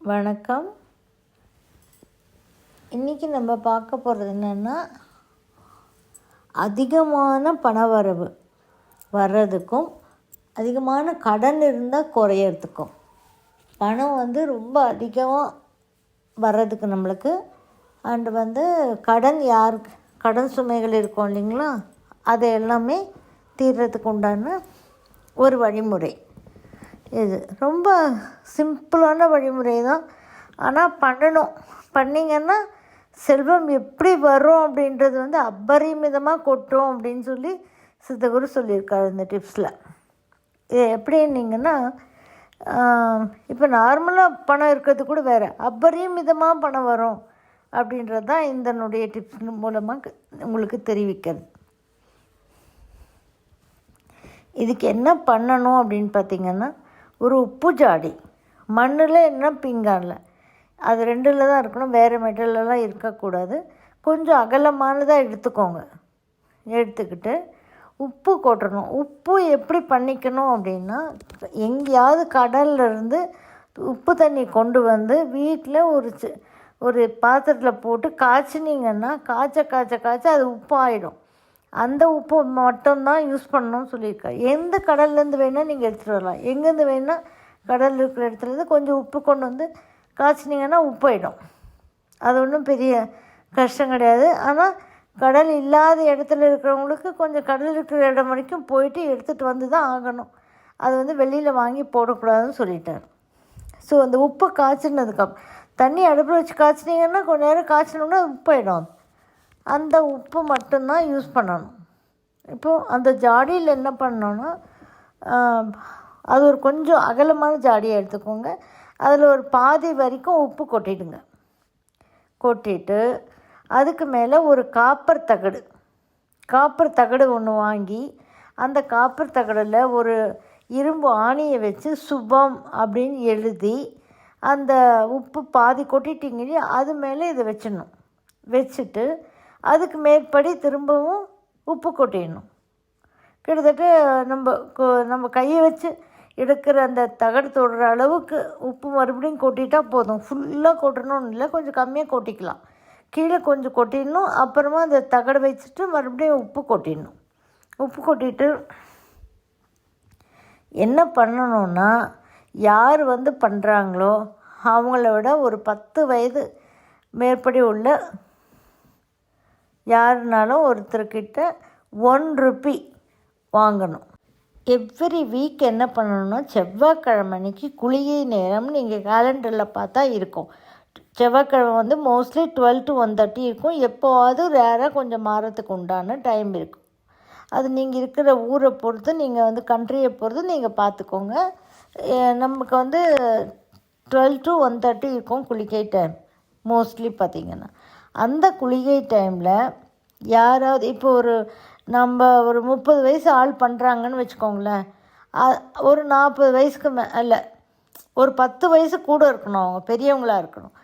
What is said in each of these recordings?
வணக்கம். இன்றைக்கி நம்ம பார்க்க போகிறது என்னென்னா, அதிகமான பணவரவு வர்றதுக்கும் அதிகமான கடன் இருந்தால் குறையிறதுக்கும். பணம் ரொம்ப அதிகமாக வர்றதுக்கு நம்மளுக்கு அண்டு கடன் கடன் சுமைகள் இருக்கும் இல்லைங்களா, அதை எல்லாமே தீர்றதுக்கு உண்டான ஒரு வழிமுறை. இது ரொம்ப சிம்பிளான வழிமுறை தான். ஆனால் பண்ணிங்கன்னா செல்வம் எப்படி வரும் அப்படின்றது அபரிமிதமாக கொட்டும் அப்படின்னு சொல்லி சித்தகுரு சொல்லியிருக்காரு இந்த டிப்ஸில். இது எப்படின்னீங்கன்னா, இப்போ நார்மலாக பணம் இருக்கிறது கூட வேறு, அபரிமிதமாக பணம் வரும் அப்படின்றது தான் இதனுடைய டிப்ஸ் மூலமாக உங்களுக்கு தெரிவிக்கிறது. இதுக்கு என்ன பண்ணணும் அப்படின்னு பார்த்திங்கன்னா, ஒரு உப்பு ஜாடி, மண்ணில் என்ன பீங்கானில், அது ரெண்டில் தான் இருக்கணும், வேறு மெட்டலெலாம் இருக்கக்கூடாது. கொஞ்சம் அகலமானதாக எடுத்துக்கோங்க. எடுத்துக்கிட்டு உப்பு கொட்டணும். உப்பு எப்படி பண்ணிக்கணும் அப்படின்னா, எங்கேயாவது கடல்லேருந்து உப்பு தண்ணி கொண்டு வந்து வீட்டில் ஒரு பாத்திரத்தில் போட்டு காய்ச்சினீங்கன்னா காய்ச்ச அது உப்பாயிடும். அந்த உப்பு மட்டும்தான் யூஸ் பண்ணணும்னு சொல்லியிருக்காரு. எந்த கடல்லேருந்து வேணால் நீங்கள் எடுத்துகிட்டு வரலாம். எங்கேருந்து வேணால் கடல் இருக்கிற இடத்துலேருந்து கொஞ்சம் உப்பு கொண்டு வந்து காய்ச்சினீங்கன்னா உப்பாயிடும். அது ஒன்றும் பெரிய கஷ்டம் கிடையாது. ஆனால் கடல் இல்லாத இடத்துல இருக்கிறவங்களுக்கு கொஞ்சம் கடல் இருக்கிற இடம் வரைக்கும் போயிட்டு எடுத்துகிட்டு வந்து தான் ஆகணும். அது வெளியில் வாங்கி போடக்கூடாதுன்னு சொல்லிட்டார். ஸோ அந்த உப்பை காய்ச்சினதுக்கப்புறம் தண்ணி அடுப்பில் வச்சு காய்ச்சினீங்கன்னா கொஞ்சம் நேரம் காய்ச்சினோன்னா உப்பாயிடும். அந்த உப்பு மட்டும்தான் யூஸ் பண்ணணும். இப்போது அந்த ஜாடியில் என்ன பண்ணணுன்னா, அது ஒரு கொஞ்சம் அகலமான ஜாடியை எடுத்துக்கோங்க. அதில் ஒரு பாதி வரைக்கும் உப்பு கொட்டிட்டு அதுக்கு மேலே ஒரு காப்பர் தகடு ஒன்று வாங்கி, அந்த காப்பர் தகடில் ஒரு இரும்பு ஆணியை வச்சு சுபம் அப்படின்னு எழுதி, அந்த உப்பு பாதி கொட்டிட்டிங்க அது மேலே இதை வச்சுட்டு அதுக்கு மேற்படி திரும்பவும் உப்பு கொட்டிடணும். கிட்டத்தட்ட நம்ம கையை வச்சு எடுக்கிற அந்த தகடு தொடுற அளவுக்கு உப்பு மறுபடியும் கொட்டிட்டால் போதும். ஃபுல்லாக கொட்டணும்னு இல்லை, கொஞ்சம் கம்மியாக கொட்டிக்கலாம். கீழே கொஞ்சம் கொட்டிடணும். அப்புறமா அந்த தகடு வச்சுட்டு மறுபடியும் உப்பு கொட்டிட்டு என்ன பண்ணணுன்னா, யார் பண்ணுறாங்களோ அவங்கள விட ஒரு 10 வயது மேற்படி உள்ள யாருனாலும் ஒருத்தர்கிட்ட 1 ரூபி வாங்கணும். எவ்ரி வீக் என்ன பண்ணணும்னா, செவ்வாய்க்கிழமை அன்றைக்கி குளிகை நேரம்னு நீங்கள் கேலண்டரில் பார்த்தா இருக்கும். செவ்வாய்க்கிழமை மோஸ்ட்லி 12 to 1:30 இருக்கும். எப்போவாவது ரேராக கொஞ்சம் மாறத்துக்கு உண்டான டைம் இருக்கும். அது நீங்கள் இருக்கிற ஊரை பொறுத்து, நீங்கள் கண்ட்ரியை பொறுத்து நீங்கள் பார்த்துக்கோங்க. நமக்கு 12 to 1:30 இருக்கும் குளிகை டைம் மோஸ்ட்லி பார்த்திங்கன்னா. அந்த குளிகை டைமில் யாராவது இப்போ நம்ம ஒரு 30 வயசு ஆள் பண்ணுறாங்கன்னு வச்சுக்கோங்களேன். ஒரு 40 வயசுக்கு இல்லை, ஒரு 10 வயசு கூட இருக்கணும். அவங்க பெரியவங்களாக இருக்கணும்.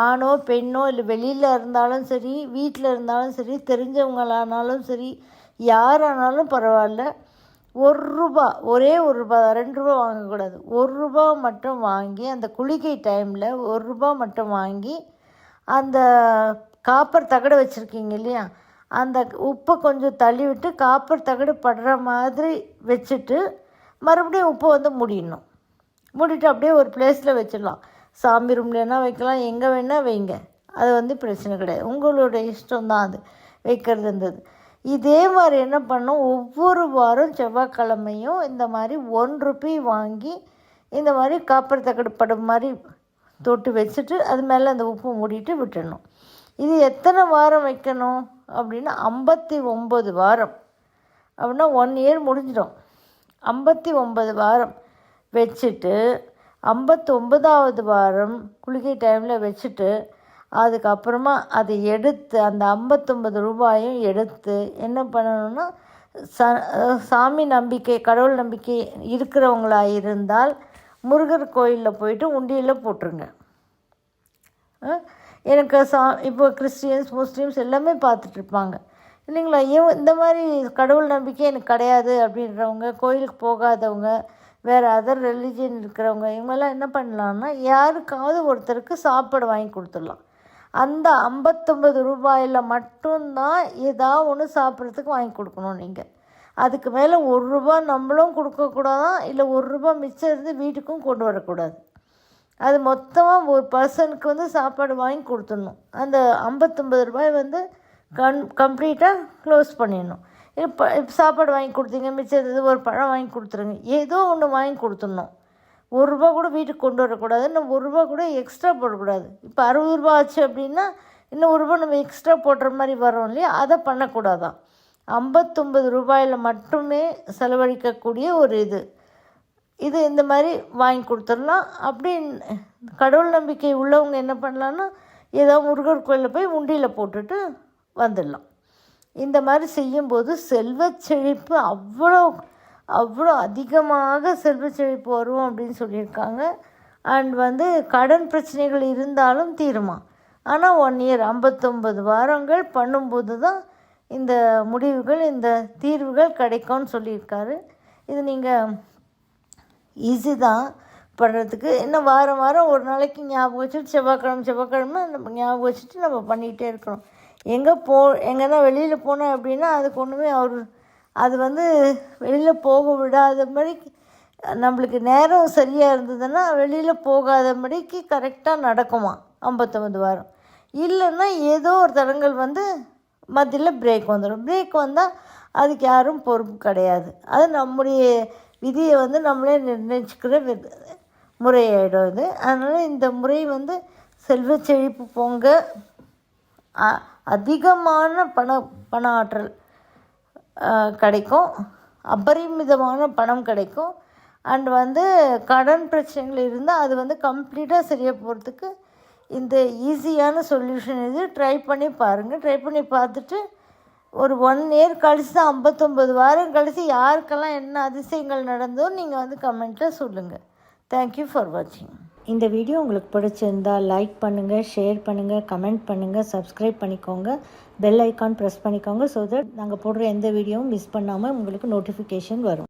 ஆணோ பெண்ணோ, இல்லை வெளியில் இருந்தாலும் சரி, வீட்டில் இருந்தாலும் சரி, தெரிஞ்சவங்களானாலும் சரி, யாரானாலும் பரவாயில்ல. 1 ரூபா, ஒரே 1 ரூபா, 2 ரூபா வாங்கக்கூடாது. 1 ரூபா மட்டும் வாங்கி, அந்த குளிகை டைமில் 1 ரூபா மட்டும் வாங்கி, அந்த காப்பர் தகடு வச்சுருக்கீங்க இல்லையா, அந்த உப்பை கொஞ்சம் தள்ளி விட்டு காப்பர் தகடு படுற மாதிரி வச்சுட்டு மறுபடியும் உப்பை மூடிட்டு அப்படியே ஒரு பிளேஸில் வச்சிடலாம். சாமி ரூம்லனா வைக்கலாம், எங்கே வேணால் வைங்க. அது பிரச்சனை கிடையாது. உங்களோட இஷ்டம்தான் அது வைக்கிறதுன்றது. இதே மாதிரி என்ன பண்ணோம், ஒவ்வொரு வாரம் செவ்வாய்க்கிழமையும் இந்த மாதிரி 1 ரூபி வாங்கி இந்த மாதிரி காப்பர் தகடு படம் மாதிரி தொட்டு வச்சுட்டு அது மேலே அந்த உப்பு மூடிட்டு விட்டுடணும். இது எத்தனை வாரம் வைக்கணும் அப்படின்னா, 59 வாரம். அப்படின்னா 1 year முடிஞ்சிடும். 59 வாரம் வச்சுட்டு 59வது வாரம் குளிகை டைமில் வச்சுட்டு அதுக்கப்புறமா அதை எடுத்து அந்த 59 ரூபாயும் எடுத்து என்ன பண்ணணும்னா, சாமி நம்பிக்கை, கடவுள் நம்பிக்கை இருக்கிறவங்களாக இருந்தால் முருகர் கோயிலில் போயிட்டு உண்டியில் போட்டுருங்க. எனக்கு இப்போ கிறிஸ்டியன்ஸ், முஸ்லீம்ஸ் எல்லாமே பார்த்துட்ருப்பாங்க இல்லைங்களா. இந்த மாதிரி கடவுள் நம்பிக்கை எனக்கு கிடையாது அப்படின்றவங்க, கோயிலுக்கு போகாதவங்க, வேறு அதர் ரிலிஜியன் இருக்கிறவங்க இவங்கெல்லாம் என்ன பண்ணலான்னா யாருக்காவது ஒருத்தருக்கு சாப்பாடு வாங்கி கொடுத்துடலாம். அந்த 59 ரூபாயில் மட்டும்தான் ஏதாவது ஒன்று சாப்பிட்றதுக்கு வாங்கி கொடுக்கணும் நீங்கள். அதுக்கு மேலே ₹1 நம்மளும் கொடுக்கக்கூடாதான், இல்லை ₹1 மிச்சம் இருந்து வீட்டுக்கும் கொண்டு வரக்கூடாது. அது மொத்தமாக ஒரு பர்சனுக்கு வந்து சாப்பாடு வாங்கி கொடுத்துடணும். அந்த 59 ரூபாய் வந்து கம்ப்ளீட்டாக க்ளோஸ் பண்ணிடணும். இப்போ சாப்பாடு வாங்கி கொடுத்தீங்க, மிச்சம் ஒரு பழம் வாங்கி கொடுத்துருங்க, ஏதோ ஒன்று வாங்கி கொடுத்துடணும். ₹1 கூட வீட்டுக்கு கொண்டு வரக்கூடாது, இன்னும் ₹1 கூட எக்ஸ்ட்ரா போடக்கூடாது. இப்போ ₹60 ஆச்சு அப்படின்னா இன்னும் ₹1 நம்ம எக்ஸ்ட்ரா போடுற மாதிரி வரோம் இல்லையா, அதை பண்ணக்கூடாதான். 59 ரூபாயில் மட்டுமே செலவழிக்கக்கூடிய ஒரு இது இந்த மாதிரி வாங்கி கொடுத்துடலாம். அப்படி கடவுள் நம்பிக்கை உள்ளவங்க என்ன பண்ணலான்னா ஏதோ முருகர் கோயிலில் போய் உண்டியில் போட்டுட்டு வந்துடலாம். இந்த மாதிரி செய்யும்போது செல்வ செழிப்பு அவ்வளோ அதிகமாக செல்வ செழிப்பு வரும் அப்படின்னு சொல்லியிருக்காங்க. அண்ட் வந்து கடன் பிரச்சனைகள் இருந்தாலும் தீருமா. ஆனால் 1 இயர் 59 வாரங்கள் பண்ணும்போது தான் இந்த முடிவுகள், இந்த தீர்வுகள் கிடைக்கும்னு சொல்லியிருக்காரு. இது நீங்கள் ஈஸி தான் பண்ணுறதுக்கு. இன்னும் வாரம் வாரம் ஒரு நாளைக்கு ஞாபகம் வச்சுட்டு செவ்வாய்க்கிழமை நம்ம ஞாபகம் வச்சுட்டு நம்ம பண்ணிகிட்டே இருக்கணும். எங்கன்னா வெளியில் போனோம் அப்படின்னா அதுக்கு ஒன்றுமே அது வந்து வெளியில் போக விடாத மாதிரிக்கு நம்மளுக்கு நேரம் சரியாக இருந்ததுன்னா வெளியில் போகாத மாதிரிக்கு கரெக்டாக நடக்குமா 59 வாரம். இல்லைன்னா ஏதோ ஒரு தடங்கள் வந்து மத்தியில் பிரேக் வந்துடும். பிரேக் வந்தால் அதுக்கு யாரும் பொறுப்பு கிடையாது. அது நம்முடைய விதியை வந்து நம்மளே நிர்ணயிச்சுக்கிற முறையாயிடும் இது. அதனால் இந்த முறை வந்து செல்வ செழிப்பு போங்க, அதிகமான பண ஆற்றல் கிடைக்கும், அபரிமிதமான பணம் கிடைக்கும். அண்ட் வந்து கடன் பிரச்சனைகள் இருந்தால் அது வந்து கம்ப்ளீட்டாக சரியாக போகிறதுக்கு இந்த ஈஸியான சொல்யூஷன் இது. ட்ரை பண்ணி பாருங்கள். ட்ரை பண்ணி பார்த்துட்டு ஒரு 1 இயர் கழித்து தான் 59 வாரம் கழித்து யாருக்கெல்லாம் என்ன அதிசயங்கள் நடந்தோ நீங்கள் வந்து கமெண்ட்டில் சொல்லுங்கள். தேங்க்யூ ஃபார் வாட்சிங். இந்த வீடியோ உங்களுக்கு பிடிச்சிருந்தால் லைக் பண்ணுங்கள், ஷேர் பண்ணுங்கள், கமெண்ட் பண்ணுங்கள், சப்ஸ்கிரைப் பண்ணிக்கோங்க, பெல் ஐக்கான் ப்ரெஸ் பண்ணிக்கோங்க. ஸோ தட் நாங்கள் போடுற எந்த வீடியோவும் மிஸ் பண்ணாமல் உங்களுக்கு நோட்டிஃபிகேஷன் வரும்.